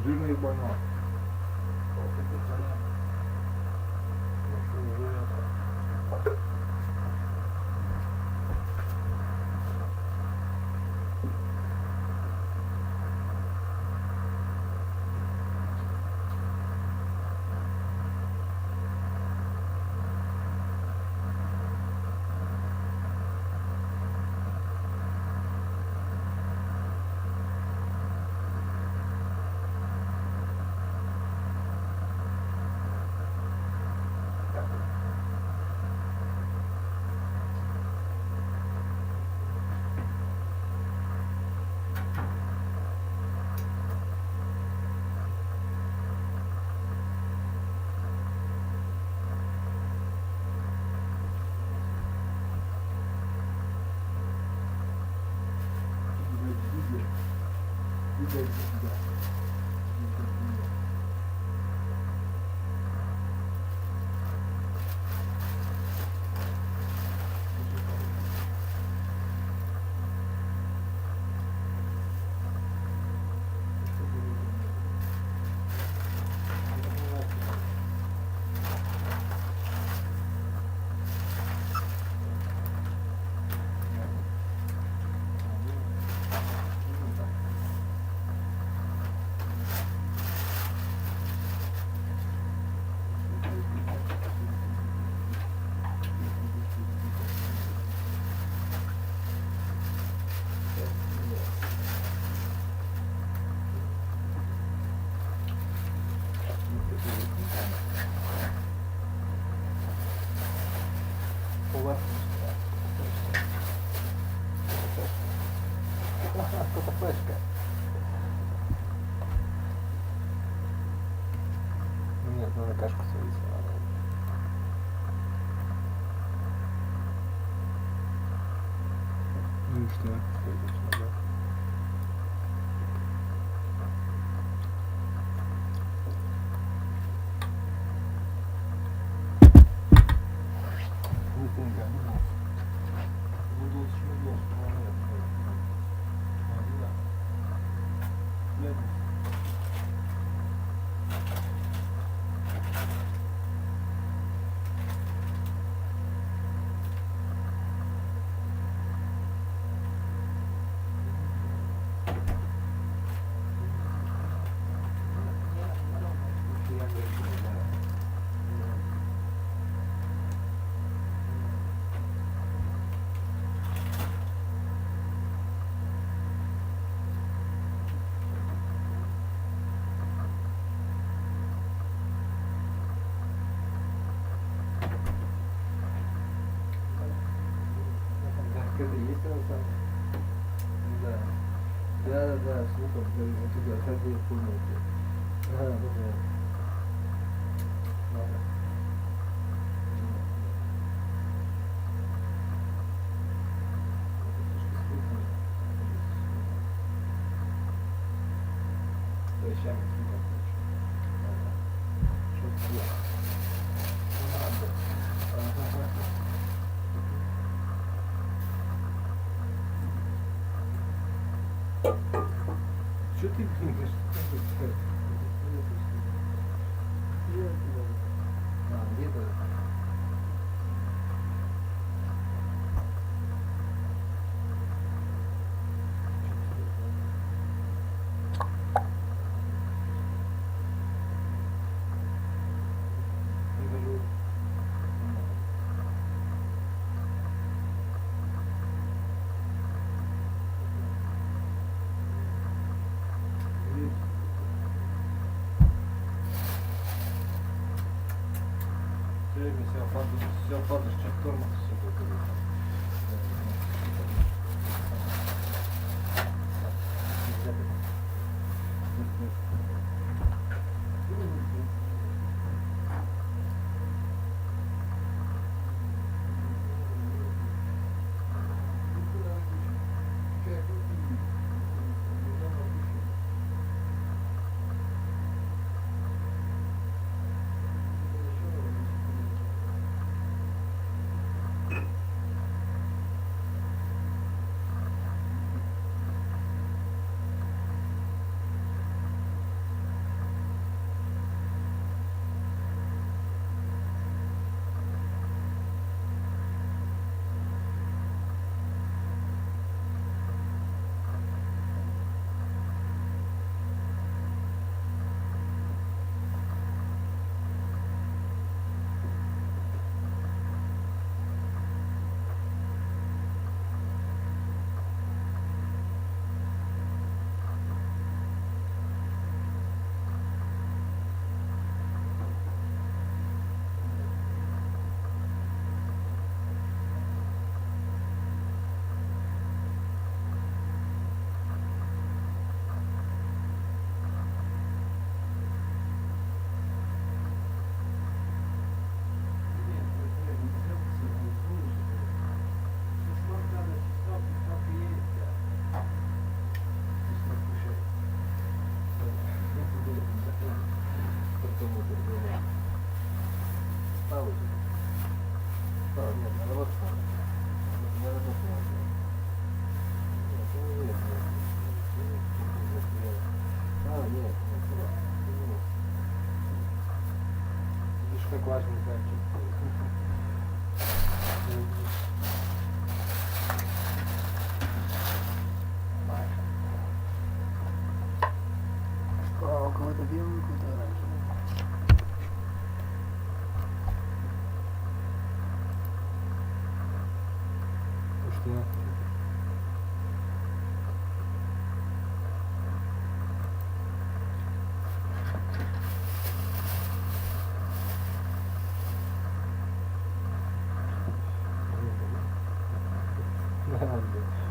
жирный больной. Что-то флешка. Нет, надо кашку сварить. Ну и что? Да, слухав, туда, как бы я понял. Ага, да. Ладно. Вещами что ты думаешь? Где-то. Все падаешь, чем тормоз, все только. Так важно знать, что у кого-то белый, у кого-то оранжевый. Что?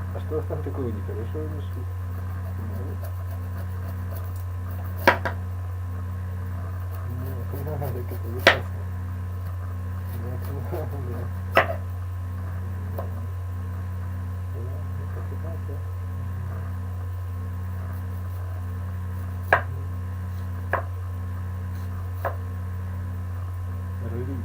А что там такого нехорошего нашли? Нет, надо, как это ужасно. Нет, надо. Рыли.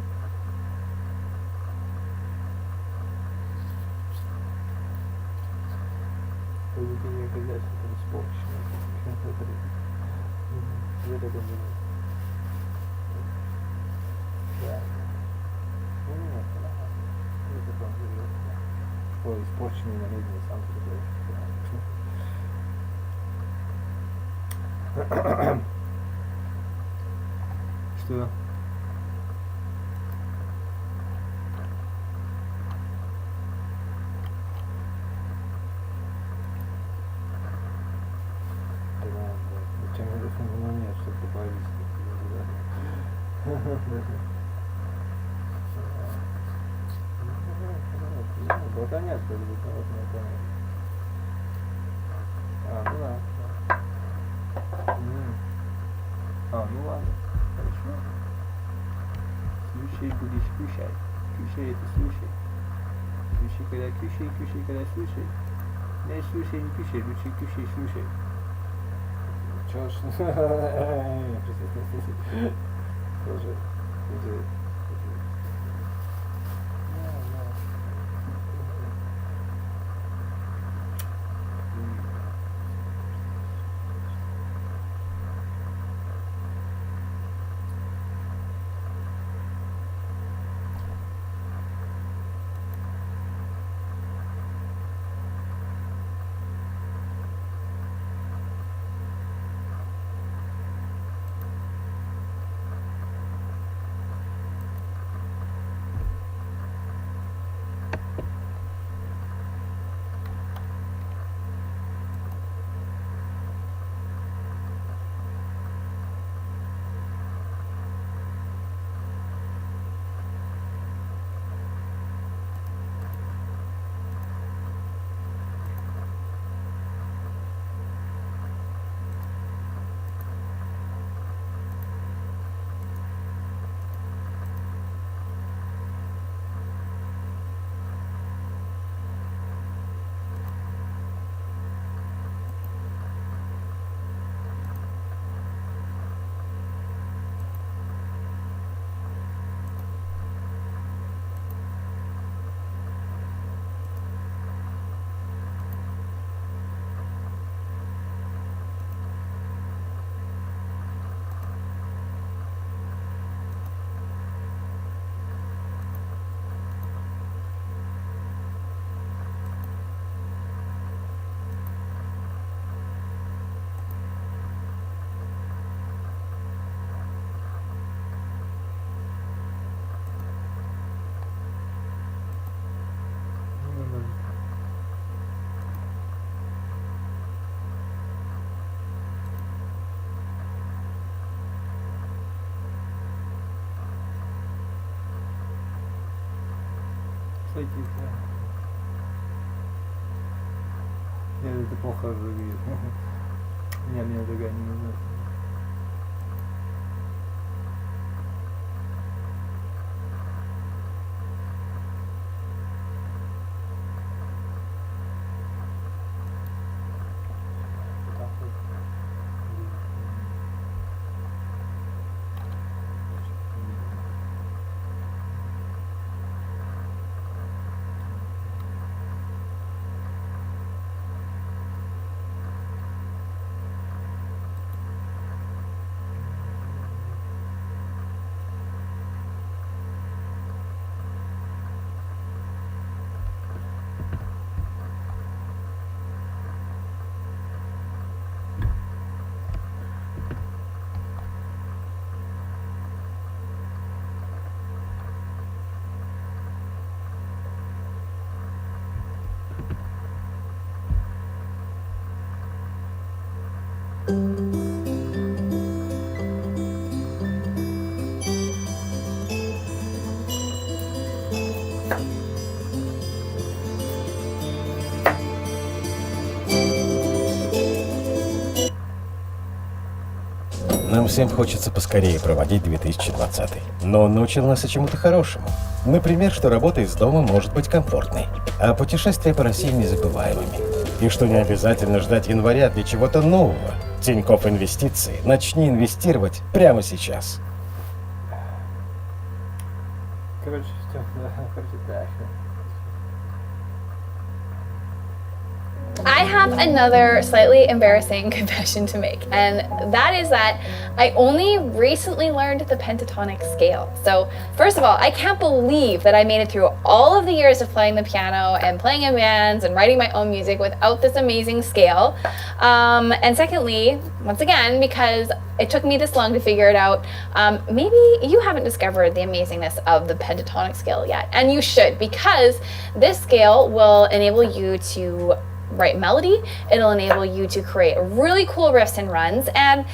Поведение хозяйства там испорчено. Я так думаю. Да. Ну нет, да. Это там живет. Ой, испорченный намедни, сам придешь. Что? Зачем я ну нет, чтобы добавить болтанец как бы, вот а, ну да. А, ну ладно, хорошо. Слушай, будешь кушать. Кушай это слушай. Слушай, когда кушай, когда слушай. Не слушай, не кушай, лучше кушай, слушай. Чё ж? Тоже. Сойтись, да. Нет, это плохо выглядит. Нет, мне такая не нужна. Нам всем хочется поскорее проводить 2020. Но он научил нас и чему-то хорошему. Например, что работа из дома может быть комфортной, а путешествия по России незабываемыми. И что не обязательно ждать января для чего-то нового. Тинькофф Инвестиции. Начни инвестировать прямо сейчас. Короче, все, да, короче, так. I have another slightly embarrassing confession to make, and that is that I only recently learned the pentatonic scale. So first of all, I can't believe that I made it through all of the years of playing the piano and playing in bands and writing my own music without this amazing scale. And secondly, once again, because it took me this long to figure it out, maybe you haven't discovered the amazingness of the pentatonic scale yet, and you should, because this scale will enable you to write melody, it'll enable you to create really cool riffs and runs, and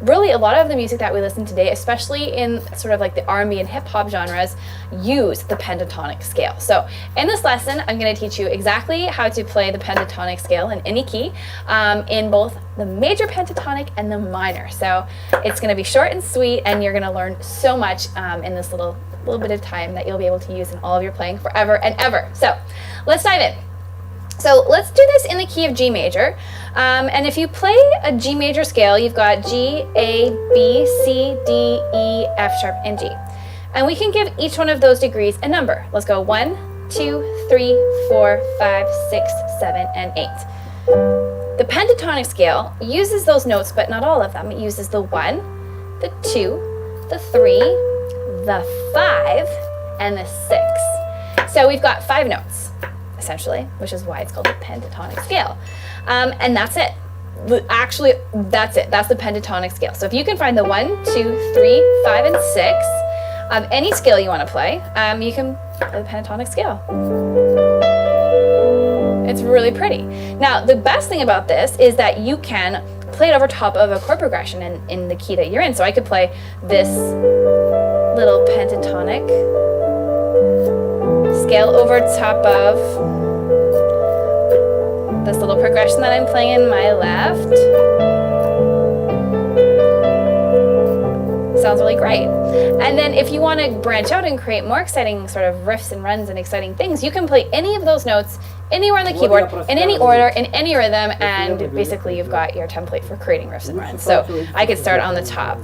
really a lot of the music that we listen to today, especially in sort of like the R&B and hip-hop genres, use the pentatonic scale. So in this lesson, I'm going to teach you exactly how to play the pentatonic scale in any key, in both the major pentatonic and the minor. So it's going to be short and sweet, and you're going to learn so much in this little bit of time that you'll be able to use in all of your playing forever and ever. So let's dive in. So let's do this in the key of G major. And if you play a G major scale, you've got G, A, B, C, D, E, F sharp, and G. And we can give each one of those degrees a number. Let's go 1, 2, 3, 4, 5, 6, 7, and 8. The pentatonic scale uses those notes, but not all of them. It uses the 1, the 2, the 3, the 5, and the 6. So we've got 5 notes, essentially, which is why it's called the pentatonic scale. And that's it. Actually, that's it. That's the pentatonic scale. So if you can find the 1, 2, 3, 5, and 6 of any scale you want to play, you can play the pentatonic scale. It's really pretty. Now, the best thing about this is that you can play it over top of a chord progression in the key that you're in. So I could play this little pentatonic scale over top of this little progression that I'm playing in my left. Sounds really great. And then if you want to branch out and create more exciting sort of riffs and runs and exciting things, you can play any of those notes anywhere on the keyboard, in any order, in any rhythm, and basically you've got your template for creating riffs and runs. So I could start on the top.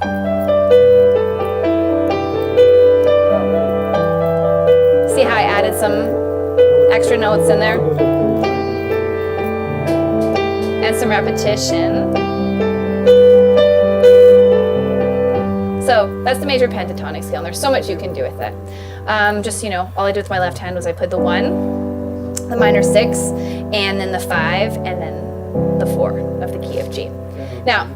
See how I added some extra notes in there? And some repetition. So that's the major pentatonic scale, and there's so much you can do with it. Just, you know, all I did with my left hand was I played the 1, the minor 6, and then the 5, and then the 4 of the key of G. Now,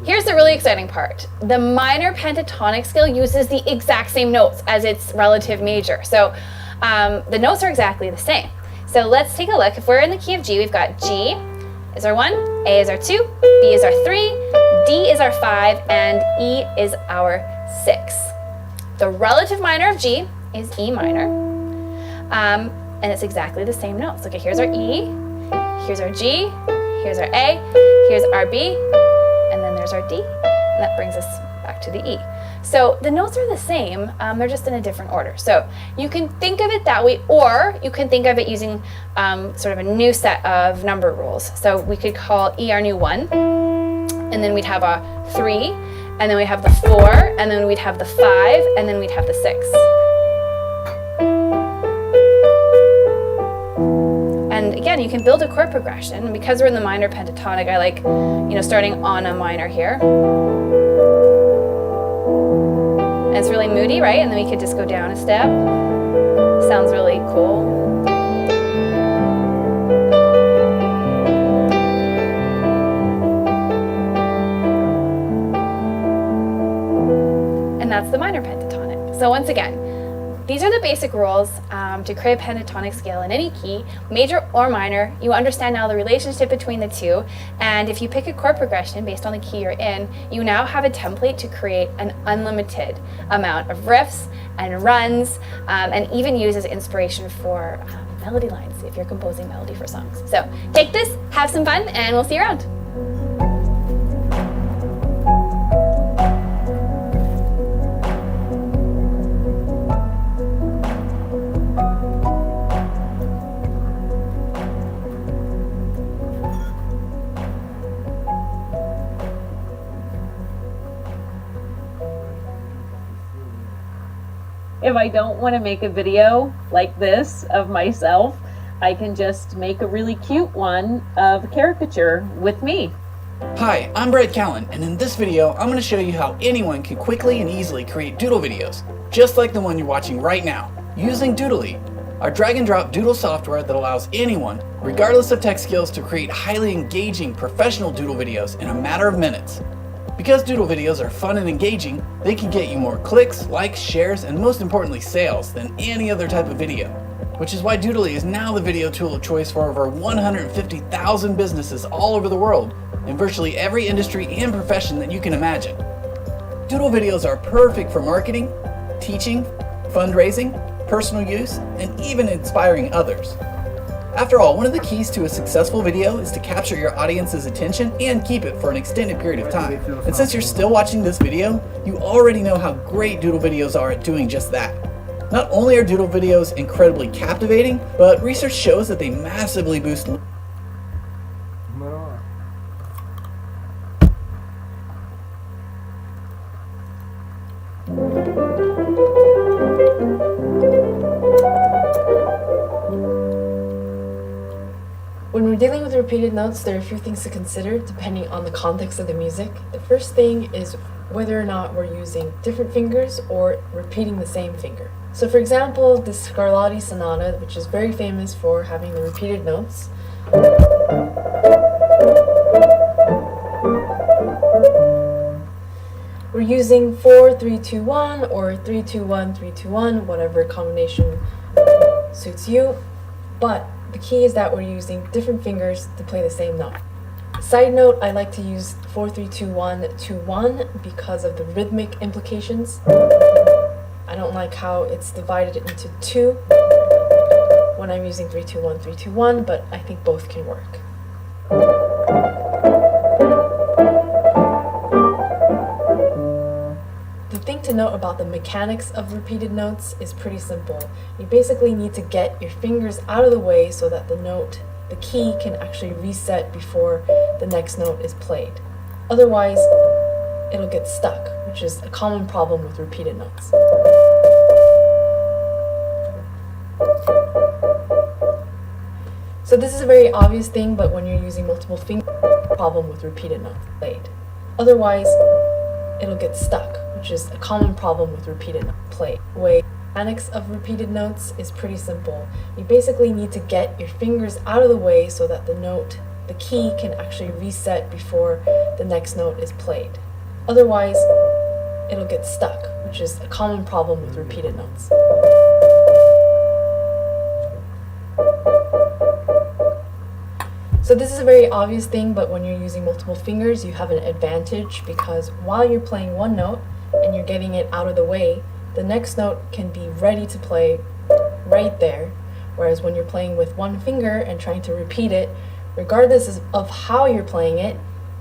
here's the really exciting part. The minor pentatonic scale uses the exact same notes as its relative major. So the notes are exactly the same. So let's take a look. If we're in the key of G, we've got G is our 1, A is our 2, B is our 3, D is our 5, and E is our 6. The relative minor of G is E minor, and it's exactly the same notes. Okay, here's our E, here's our G, here's our A, here's our B, and then there's our D, and that brings us back to the E. So the notes are the same, they're just in a different order. So you can think of it that way, or you can think of it using sort of a new set of number rules. So we could call E our new 1, and then we'd have a 3, and then we'd have the 4, and then we'd have the 5, and then we'd have the 6. And again, you can build a chord progression. And because we're in the minor pentatonic, I like, you know, starting on a minor here. And it's really moody, right? And then we could just go down a step. Sounds really cool. And that's the minor pentatonic. So once again, these are the basic rules to create a pentatonic scale in any key, major or minor. You understand now the relationship between the two, and if you pick a chord progression based on the key you're in, you now have a template to create an unlimited amount of riffs and runs, and even use as inspiration for melody lines if you're composing melody for songs. So take this, have some fun, and we'll see you around. if I don't want to make a video like this of myself, I can just make a really cute one of a caricature with me. Hi, I'm Brett Callan, and in this video, I'm going to show you how anyone can quickly and easily create doodle videos, just like the one you're watching right now, using Doodly, our drag and drop doodle software that allows anyone, regardless of tech skills, to create highly engaging professional doodle videos in a matter of minutes. Because doodle videos are fun and engaging, they can get you more clicks, likes, shares, and most importantly sales than any other type of video. Which is why Doodly is now the video tool of choice for over 150,000 businesses all over the world, in virtually every industry and profession that you can imagine. Doodle videos are perfect for marketing, teaching, fundraising, personal use, and even inspiring others. After all, one of the keys to a successful video is to capture your audience's attention and keep it for an extended period of time. And since you're still watching this video, you already know how great doodle videos are at doing just that. Not only are doodle videos incredibly captivating, but research shows that they massively boost When we're dealing with repeated notes, there are a few things to consider depending on the context of the music. The first thing is whether or not we're using different fingers or repeating the same finger. So for example, the Scarlatti Sonata, which is very famous for having the repeated notes, we're using 4-3-2-1 or 3-2-1-3-2-1, whatever combination suits you, but the key is that we're using different fingers to play the same note. Side note, I like to use 4-3-2-1-2-1 because of the rhythmic implications. I don't like how it's divided into two when I'm using 3-2-1-3-2-1, but I think both can work. The thing to note about the mechanics of repeated notes is pretty simple. You basically need to get your fingers out of the way so that the key can actually reset before the next note is played. Otherwise, it'll get stuck, which is a common problem with repeated notes. So this is a very obvious thing, but when you're using multiple fingers, problem with repeated notes played. Otherwise, it'll get stuck, which is a common problem with repeated notes played. The mechanics of repeated notes is pretty simple. You basically need to get your fingers out of the way so that the key can actually reset before the next note is played. Otherwise, it'll get stuck, which is a common problem with repeated notes. So this is a very obvious thing, but when you're using multiple fingers, you have an advantage because while you're playing one note and you're getting it out of the way, the next note can be ready to play right there. Whereas when you're playing with one finger and trying to repeat it, regardless of how you're playing it,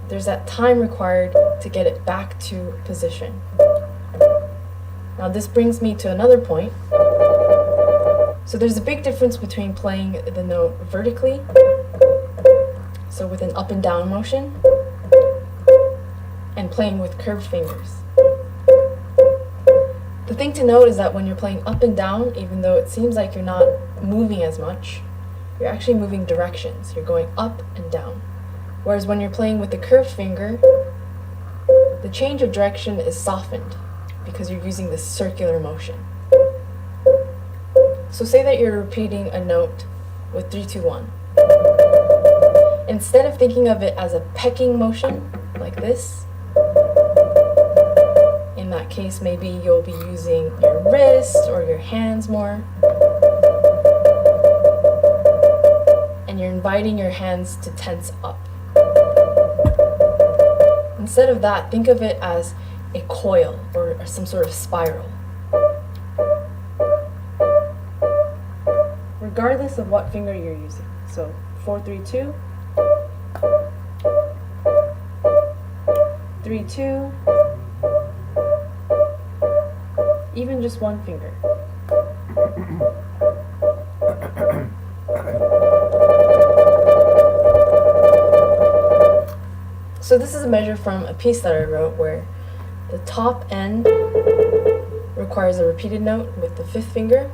there's that time required to get it back to position. Now this brings me to another point. So there's a big difference between playing the note vertically, so with an up and down motion, and playing with curved fingers. The thing to note is that when you're playing up and down, even though it seems like you're not moving as much, you're actually moving directions. You're going up and down. Whereas when you're playing with the curved finger, the change of direction is softened because you're using this circular motion. So say that you're repeating a note with 3-2-1. Instead of thinking of it as a pecking motion, like this, in that case, maybe you'll be using your wrist or your hands more. And you're inviting your hands to tense up. Instead of that, think of it as a coil or some sort of spiral. Regardless of what finger you're using. So 4-3-2, 3-2, even just one finger. So this is a measure from a piece that I wrote where the top end requires a repeated note with the 5th finger.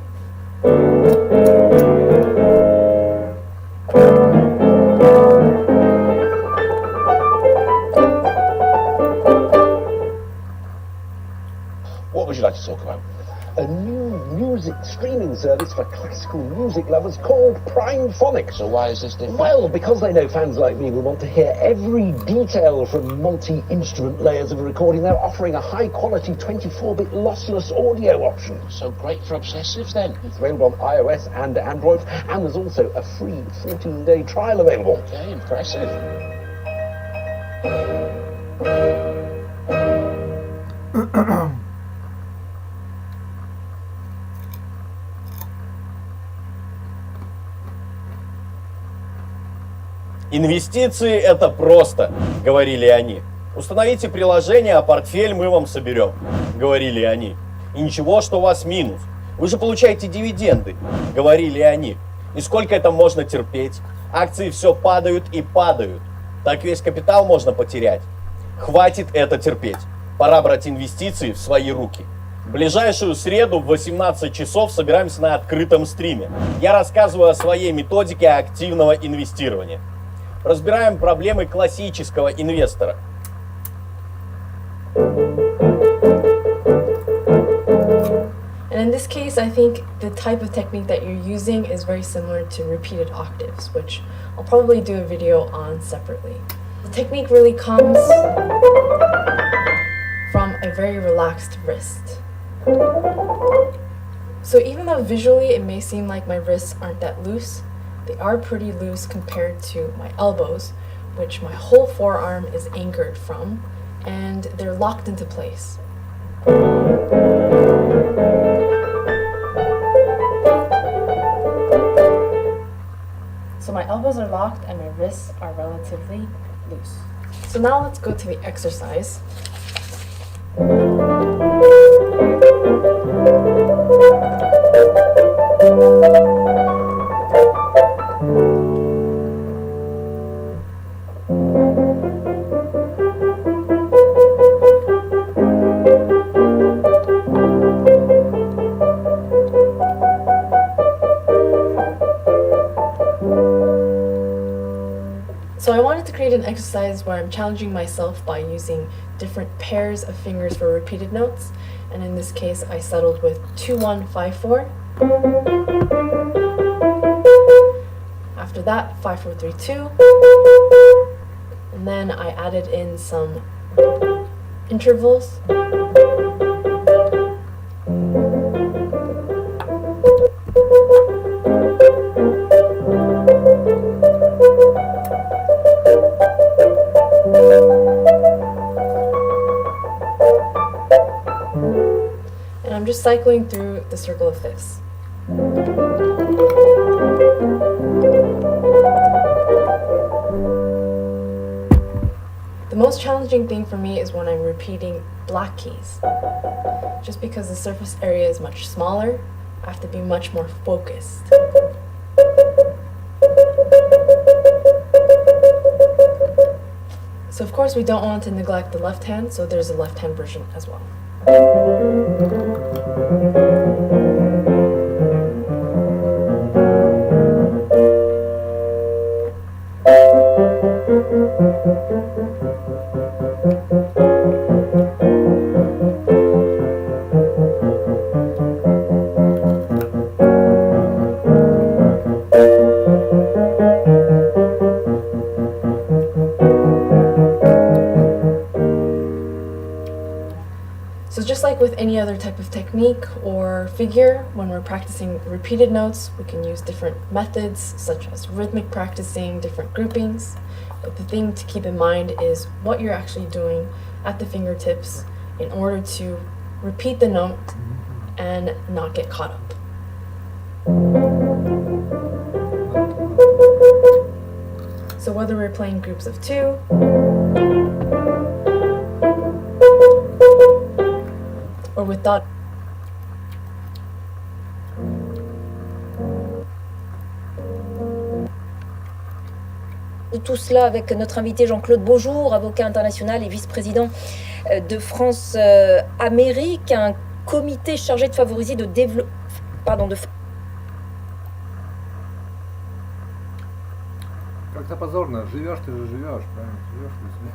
What would you like to talk about? A new music streaming service for classical music lovers called Prime Phonic. So why is this different? Well, because they know fans like me will want to hear every detail from multi-instrument layers of a recording. They're offering a high-quality 24-bit lossless audio option. So great for obsessives, then. It's available on iOS and Android, and there's also a free 14-day trial available. Okay, impressive. Инвестиции – это просто, говорили они. Установите приложение, а портфель мы вам соберем, говорили они. И ничего, что у вас минус. Вы же получаете дивиденды, говорили они. И сколько это можно терпеть? Акции все падают и падают. Так весь капитал можно потерять. Хватит это терпеть. Пора брать инвестиции в свои руки. В ближайшую среду в 18 часов собираемся на открытом стриме. Я рассказываю о своей методике активного инвестирования. Разбираем проблемы классического инвестора. And in this case, I think the type of technique that you're using is very similar to repeated octaves, which I'll probably do a video on separately. The technique really comes from a very relaxed wrist. So even though visually it may seem like my wrists aren't that loose, they are pretty loose compared to my elbows, which my whole forearm is anchored from, and they're locked into place. So my elbows are locked and my wrists are relatively loose. So now let's go to the exercise. So I wanted to create an exercise where I'm challenging myself by using different pairs of fingers for repeated notes, and in this case I settled with 2-1-5-4. After that, 5-4-3-2, and then I added in some intervals. And I'm just cycling through the circle of fifths. The most challenging thing for me is when I'm repeating black keys. Just because the surface area is much smaller, I have to be much more focused. So of course we don't want to neglect the left hand, so there's a left hand version as well. So just like with any other type of technique or figure, when we're practicing repeated notes, we can use different methods such as rhythmic practicing, different groupings. But the thing to keep in mind is what you're actually doing at the fingertips in order to repeat the note and not get caught up. So whether we're playing groups of two, or with dot. Tout cela avec notre invité Jean-Claude Beaujour, avocat international et vice-président de France Amérique, un comité chargé de favoriser de développer... Pardon, de... Как-то позорно. Живешь, ты же живешь, правильно? Живешь, ты себе.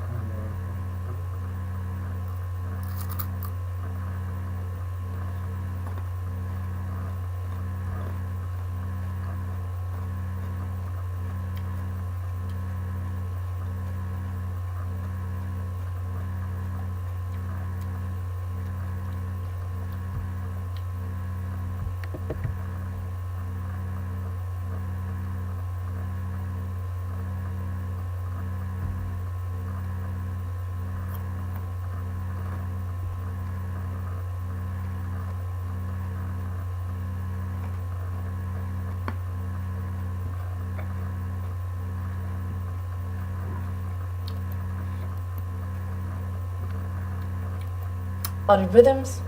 Lot of rhythms,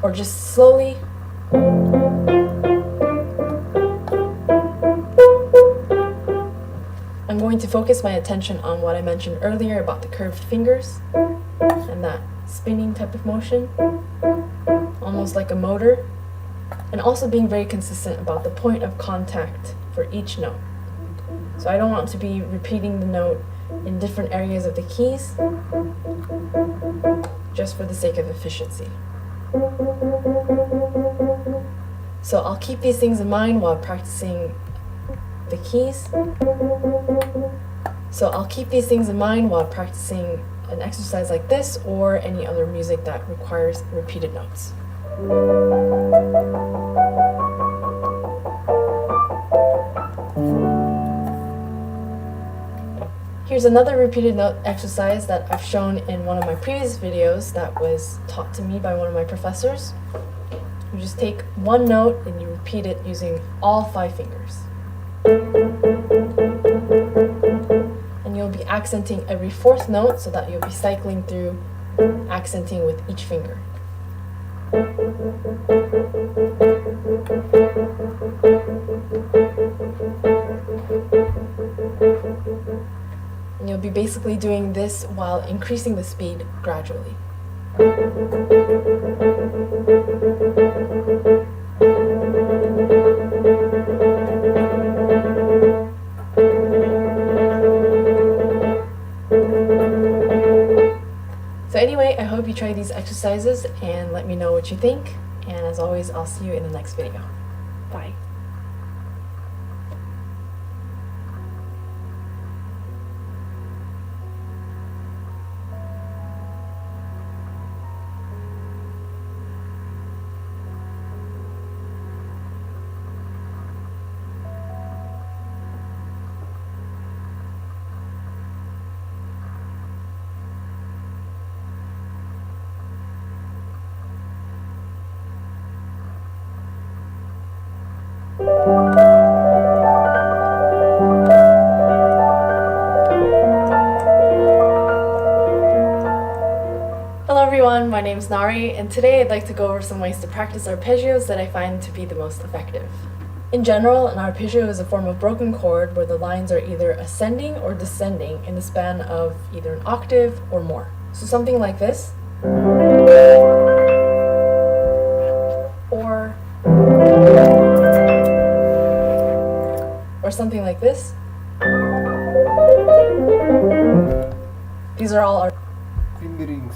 or just slowly. I'm going to focus my attention on what I mentioned earlier about the curved fingers and that spinning type of motion, almost like a motor, and also being very consistent about the point of contact for each note. So I don't want to be repeating the note in different areas of the keys, just for the sake of efficiency. So I'll keep these things in mind while practicing the keys. So I'll keep these things in mind while practicing an exercise like this or any other music that requires repeated notes. Here's another repeated note exercise that I've shown in one of my previous videos that was taught to me by one of my professors. You just take one note and you repeat it using all 5 fingers. And you'll be accenting every 4th note so that you'll be cycling through accenting with each finger. And you'll be basically doing this while increasing the speed gradually. So anyway, I hope you try these exercises and let me know what you think. And as always, I'll see you in the next video. Bye. Hello everyone, my name is Nari, and today I'd like to go over some ways to practice arpeggios that I find to be the most effective. In general, an arpeggio is a form of broken chord where the lines are either ascending or descending in the span of either an octave or more. So something like this, or something like this. These are all our Fingerings.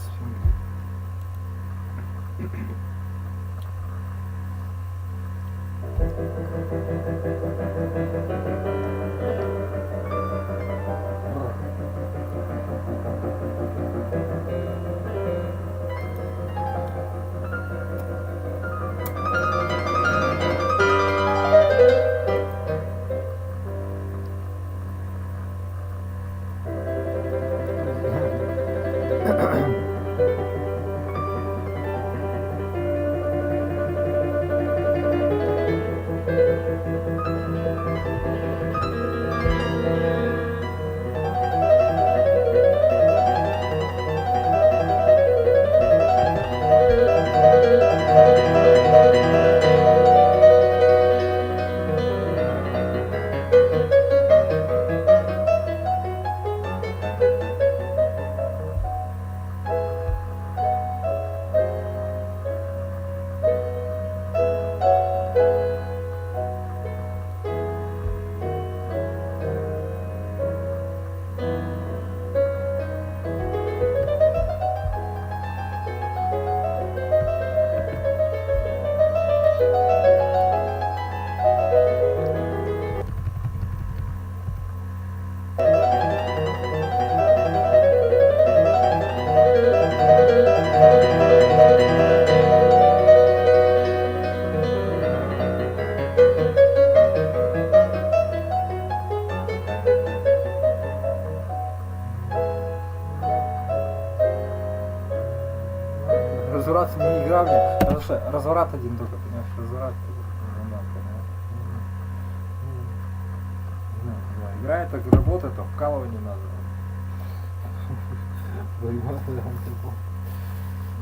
травня, потому что разворот один только, понимаешь, разворот. Да, играет, так работает, а вкалывание надо.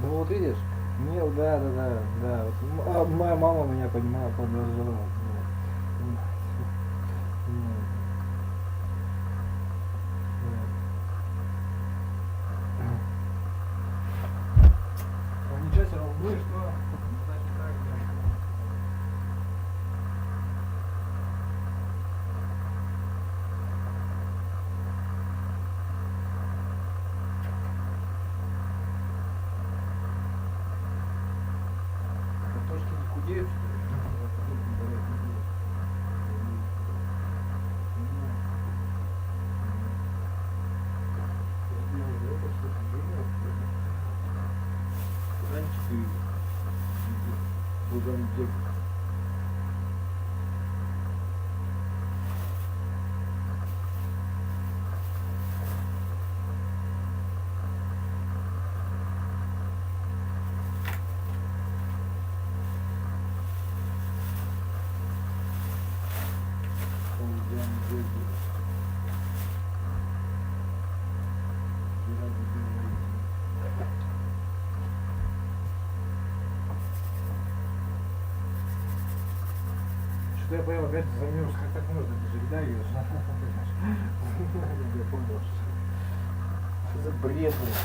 Ну вот видишь, мне, да. Вот, моя мама меня понимала, поддержала. Ничего себе, ну и что? Значит, так, картошки не худеют, что ли? Что я понял, опять замерз, как так можно, это же еда ее, я понял, что за бред, блин.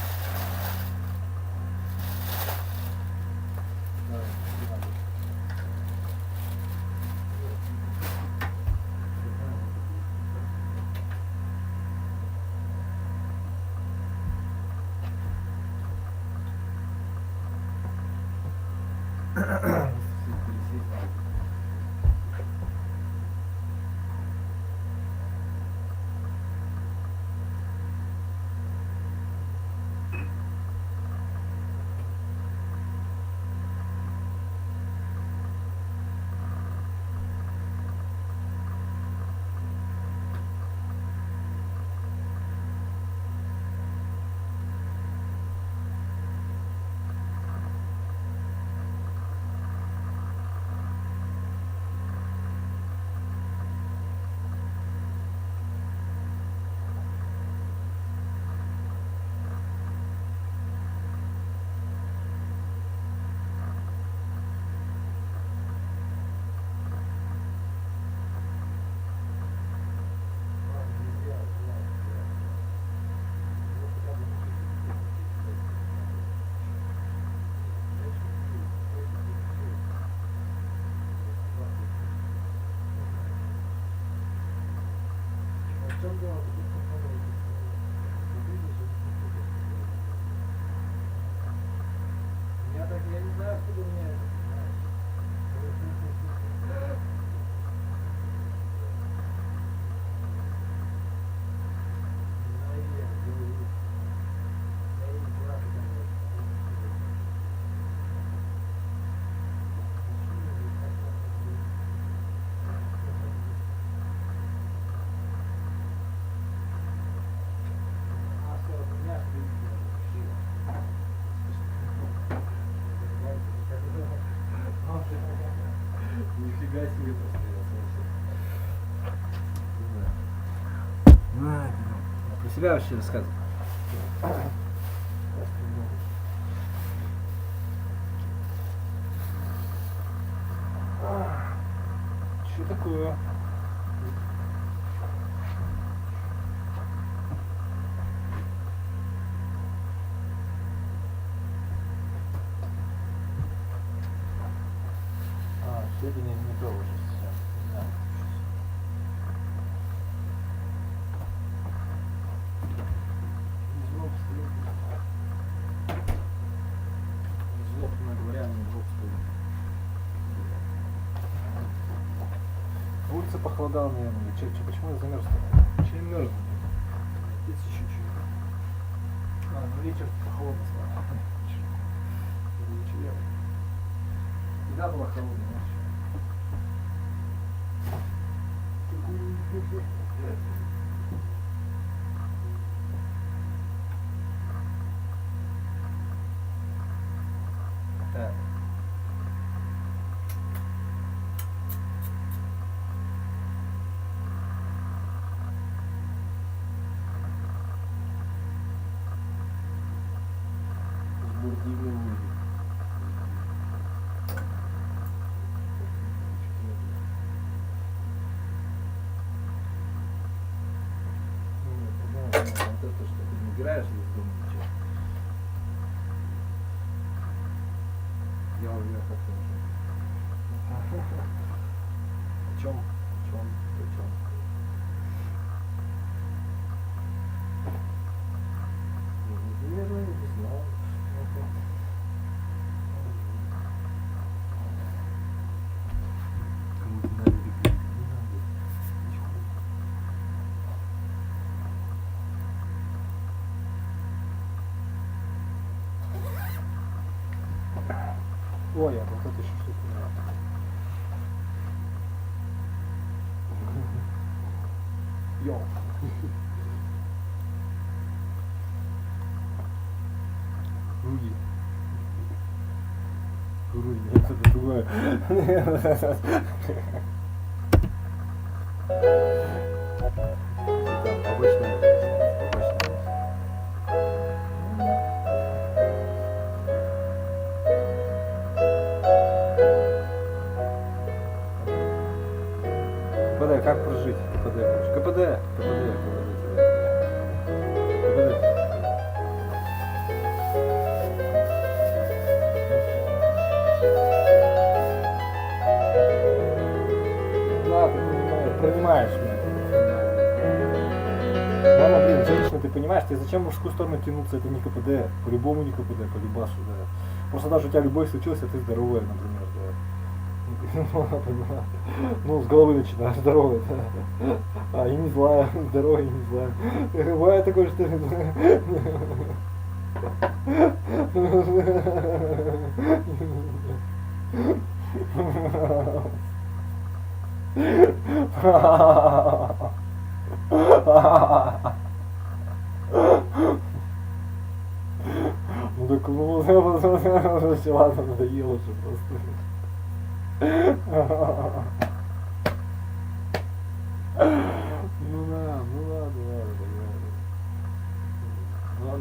Я не знаю, откуда у меня это, Нифига себе просто. Про себя вообще рассказывай. Что такое? Сегодня не то уже сейчас. Да. Злоб стоит. Злоб, говоря, не злоб стоит. Улица похолодала, наверное. Почему я замерз-то? Чем мерз? Здесь еще чего. Ну вечер похолодно стало. Вечер. Еда была холодная. Так. дивный музик. Вот это, что ты не играешь, здесь дома ничего. Я уже как-то уже. О чем? Наверное, не знаю. Кому-то надо рекламировать, не надо. Ой, а вот это еще что-то не надо. Йоу. Руги, это другое. Там побочная. КПД, как прожить? КПД. Понимаешь меня. Мама, блин, женщина, ты понимаешь, ты зачем в мужскую сторону тянуться? Это не КПД, по-любому не КПД, по любашу, да. Просто даже у тебя любовь случилась, а ты здоровая, например, да. Ну, с головы начинаешь, здоровая, да. А, и не злая, здоровая, и не злая. Бывает такое, что... Ну так, ну, все, ладно, надоело уже просто. Ну ладно, понимаю.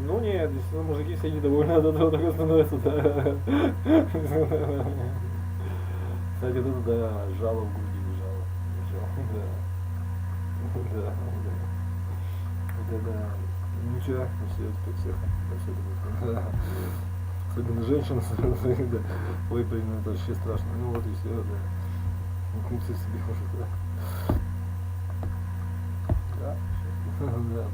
Ну нет, здесь мужики все недовольны от этого, так становится, да. Кстати, это да, жало в груди, жало, да. Да. Ничего, все, теперь всех, да. Особенно женщина, да. Ой, блин, это вообще страшно. Ну вот и все, да. Укнуться себе уже, да. Да, да.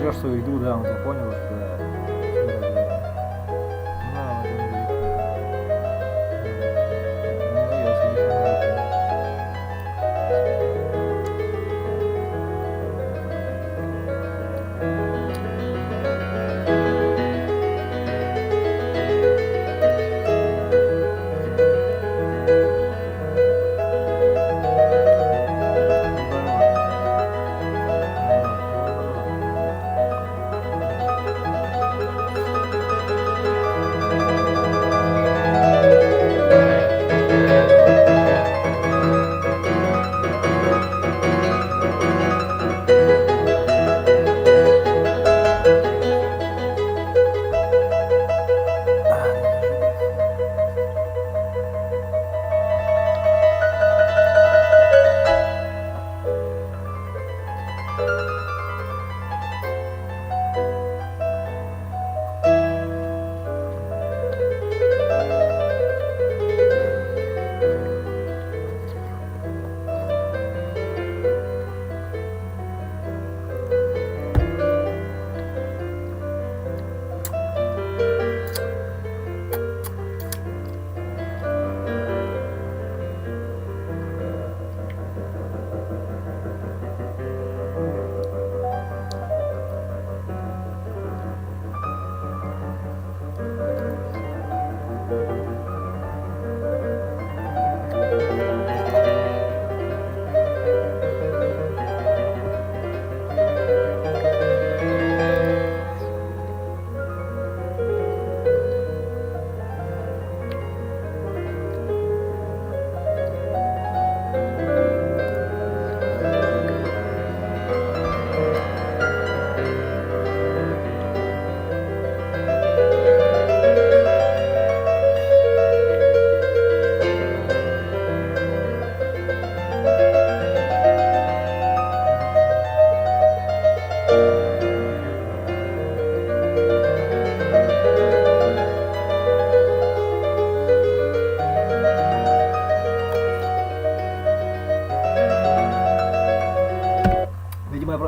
берешь свою игру, да, он тебя понял, да.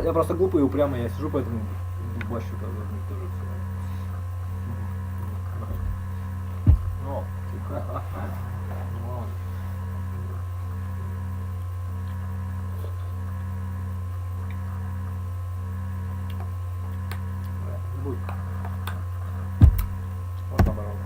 Я просто глупый и упрямый, я сижу, поэтому бащу тоже. Ну, не будет. Вот наоборот,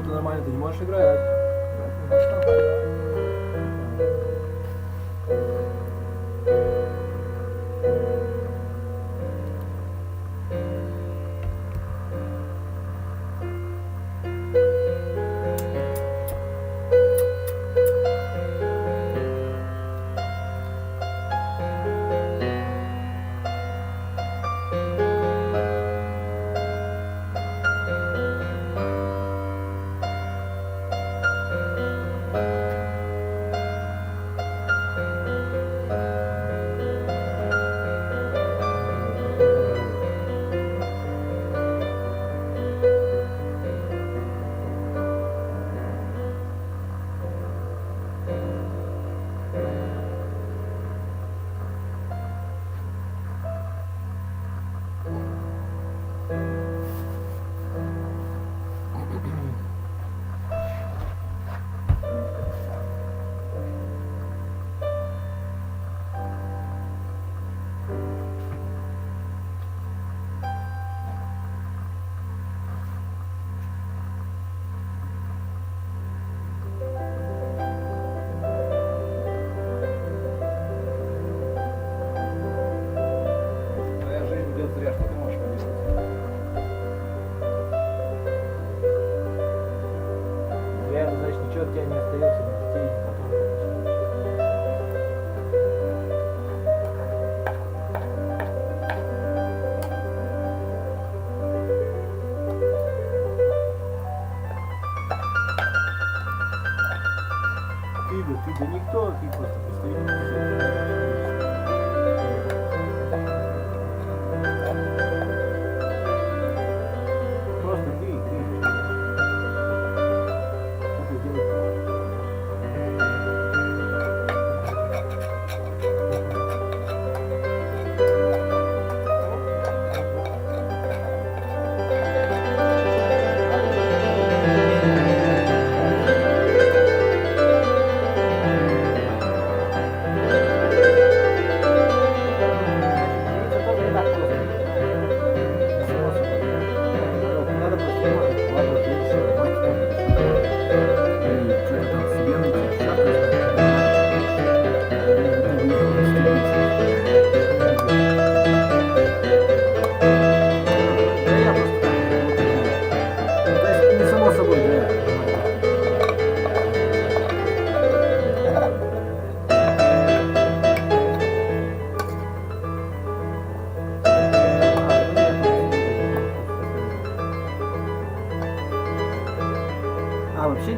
Нормально, ты не можешь играть.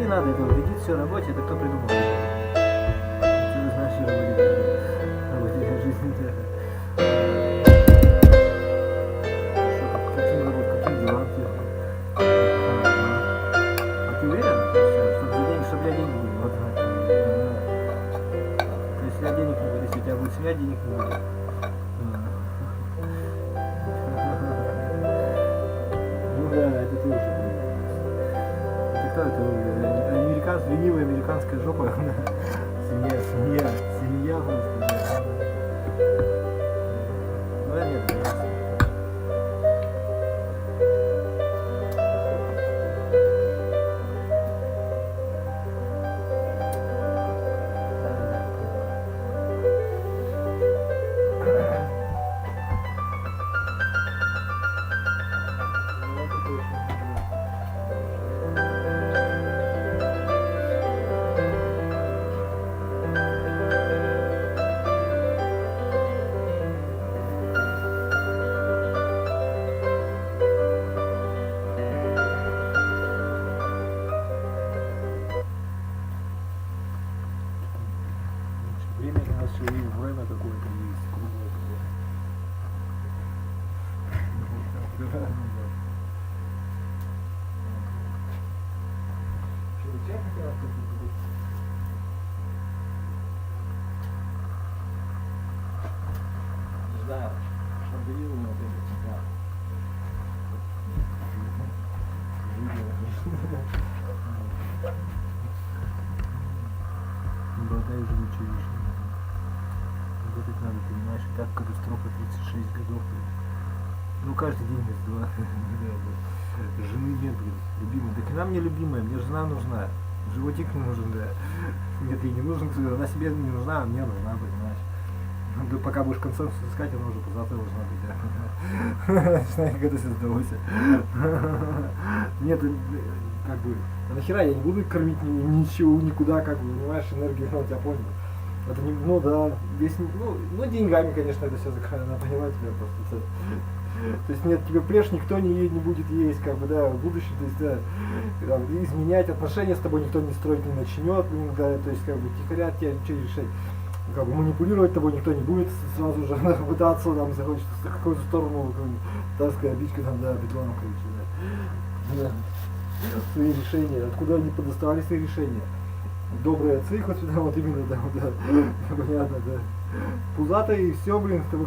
не надо этого, вредит все работе, это кто придумал? Ты же знаешь, что работе жизни. Каким делам тебе? А ты уверен, чтобы я денег не буду? Если я денег не буду, если у тебя будет семья, денег не будет. Ну да, это тоже. Это кто это? Американский, ленивая американская жопа. Семья просто. Ну да, нет, время у нас все время какое-то есть, круглое такое. Что, чай хотела сказать? Не знаю, подарил ему вот это, да. Не болтай уже лучше вещи. Работать надо, понимаешь, и так катастрофа 36 годов. Ну каждый день из два. Жены нет, блин, любимой. Да хрена мне любимая, мне жена нужна. Животик не нужен, да. Нет, ей не нужен, она себе не нужна, а мне нужна, понимаешь. Ну, пока будешь консенсус искать, она уже завтра должна быть, да. Знаешь, как это все сдалось. Нет, как бы, а нахера я не буду кормить ничего, никуда, как бы, понимаешь, энергию, я тебя понял. Это не, ну да, весь, ну деньгами, конечно, это все закрывано, она поняла тебя просто. То есть нет, тебе плешь никто не будет есть, как бы, да, в будущем, то есть, да, там, изменять отношения с тобой никто не строить не начнет, да, то есть, как бы, тихоря тебя ничего не решать, как бы, манипулировать тобой никто не будет, сразу же пытаться, там, захочет в какую-то сторону, так сказать, обидчика, там, да, бетлоном, короче, да. Свои решения, откуда они подоставали свои решения. Добрые отцы, хоть сюда, вот именно, да, понятно, да. Пузатый и все, блин, кто